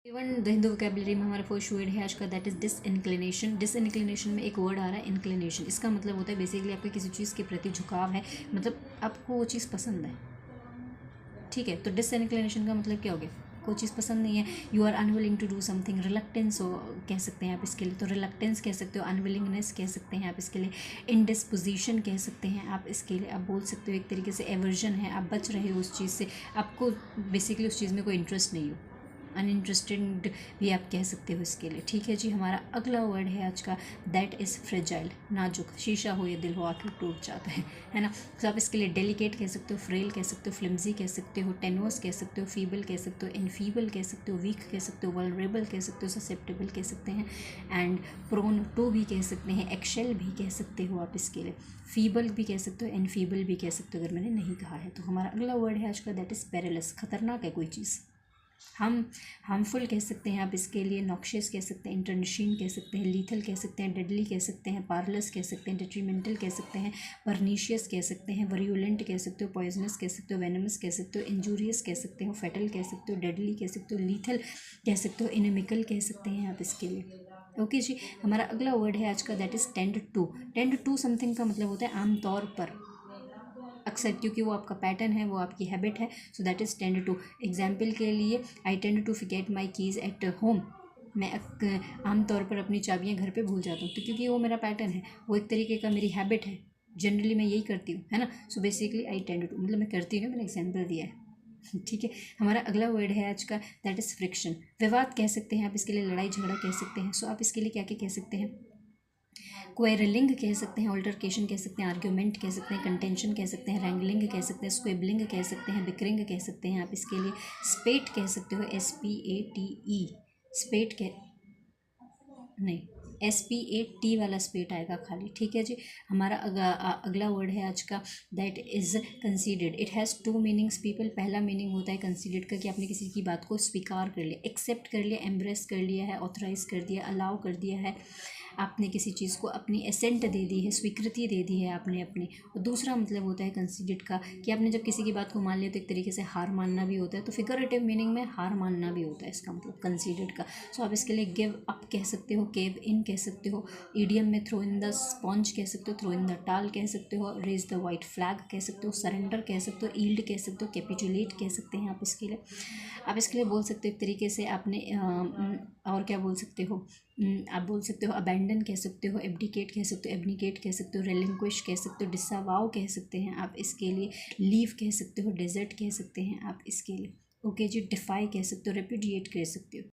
Even the Hindu vocabulary में हमारा first word है आज का, दैट इज़ डिसइंक्लिनेशन। डिसइंक्लिनेशन में एक वर्ड आ रहा है इंक्लिनेशन। इसका मतलब होता है बेसिकली आपका किसी चीज़ के प्रति झुकाव है, मतलब आपको वो चीज़ पसंद है, ठीक है। तो डिसइंक्लिनेशन का मतलब क्या हो गया, कोई चीज़ पसंद नहीं है। You are unwilling to do something, reluctance हो कह सकते हैं आप इसके लिए, तो रिलक्टेंस कह सकते हो, अनविलिंगनेस कह सकते हैं आप इसके लिए, इनडिस्पोजिशन कह सकते हैं आप इसके लिए। आप बोल सकते हो एक तरीके से एवर्जन है, आप बच रहे हो उस चीज़ से, आपको बेसिकली उस चीज़ में कोई इंटरेस्ट नहीं हो, अनइंटरेस्टेड भी आप कह सकते हो इसके लिए, ठीक है जी। हमारा अगला वर्ड है आज का, दैट इज़ फ्रेजाइल, नाजुक। शीशा हो या दिल हो आखिर टूट जाता है ना। तो आप इसके लिए डेलिकेट कह सकते हो, फ्रेल कह सकते हो, फ्लिम्जी कह सकते हो, टेनुअस कह सकते हो, फीबल कह सकते हो, इनफीबल कह सकते हो, वीक कह सकते हो, वल्नरेबल कह सकते हो, ससेप्टेबल कह सकते हैं, एंड प्रोन टू भी कह सकते हैं, एक्शेल भी कह सकते हो आप इसके लिए, फीबल भी कह सकते हो, इनफीबल भी कह सकते हो अगर मैंने नहीं कहा है। तो हमारा अगला वर्ड है आज का, दैट इज़ पेरिलस, खतरनाक है कोई चीज़। हम हार्मफुल कह सकते हैं आप इसके लिए, नॉक्शियस कह सकते हैं, इंटरनशीन कह सकते हैं, लीथल कह सकते हैं, डेडली कह सकते हैं, पारलस कह सकते हैं, डिट्रीमेंटल कह सकते हैं, परनीशियस कह सकते हैं, वरियोलेंट कह सकते हो, पॉइजनस कह सकते हो, वेनमस कह सकते हो, इंजूरियस कह सकते हो, फेटल कह सकते हो, डेडली कह सकते हो, लीथल कह सकते हो, इनेमिकल कह सकते हैं आप इसके लिए। ओके जी। हमारा अगला वर्ड है आज का, that is tend to. Tend to something का मतलब होता है आमतौर पर, अक्सर, क्योंकि वो आपका पैटर्न है, वो आपकी हैबिट है। So that is tend to. Example के लिए, I tend to forget my keys at home, मैं आमतौर पर अपनी चाबियाँ घर पे भूल जाता हूँ, तो क्योंकि वो मेरा पैटर्न है, वो एक तरीके का मेरी हैबिट है, जनरली मैं यही करती हूँ, है ना। So basically I tend to मतलब मैं करती हूँ, मैंने एग्जाम्पल दिया है, ठीक है। हमारा अगला वर्ड है आज का, दैट इज़ फ्रिक्शन, विवाद कह सकते हैं आप इसके लिए, लड़ाई झगड़ा कह सकते हैं। सो आप इसके लिए क्या क्या कह सकते हैं, क्वेरलिंग कह सकते हैं, ऑल्टरकेशन कह सकते हैं, आर्ग्यूमेंट कह सकते हैं, कंटेंशन कह सकते हैं, रैंगलिंग कह सकते हैं, स्क्वेबलिंग कह सकते हैं, बिकरिंग कह सकते हैं आप इसके लिए, स्पेट कह सकते हो, SPATE, स्पेट कह नहीं, SPAT वाला स्पेट आएगा खाली, ठीक है जी। हमारा अगला वर्ड है आज का, that is conceded. It has two meanings people. पहला मीनिंग होता है कंसीडेड का, कि आपने किसी की बात को स्वीकार कर लिया, एक्सेप्ट कर लिया, एम्ब्रेस कर लिया है, ऑथराइज कर दिया, अलाउ कर दिया है, आपने किसी चीज़ को अपनी एसेंट दे दी है, स्वीकृति दे दी है आपने अपनी। और दूसरा मतलब होता है कंसीडेड का, कि आपने जब किसी की बात को मान लिया तो एक तरीके से हार मानना भी होता है, तो फिगरेटिव मीनिंग में हार मानना भी होता है इसका मतलब कंसीडेड का। सो आप इसके लिए गिव अप कह सकते हो, केव इन कह सकते हो, ईडियम में थ्रो इन द स्पॉन्ज कह सकते हो, थ्रो इन द टाल कह सकते हो, रेज द वाइट फ्लैग कह सकते हो, सरेंडर कह सकते हो, ईल्ड कह सकते हो, कैपिचुलेट कह सकते हैं आप इसके लिए। आप इसके लिए बोल सकते हो एक तरीके से आपने और क्या बोल सकते हो, आप बोल सकते हो अबैंडन कह सकते हो, एब्डिकेट कह सकते हो, एब्निकेट कह सकते हो, रेलिंक्विश कह सकते हो, डिसअवाउ कह सकते हैं आप इसके लिए, लीव कह सकते हो, डेजर्ट कह सकते हैं आप इसके लिए। ओके जी। डिफाई कह सकते हो, रेपुडिएट कह सकते हो।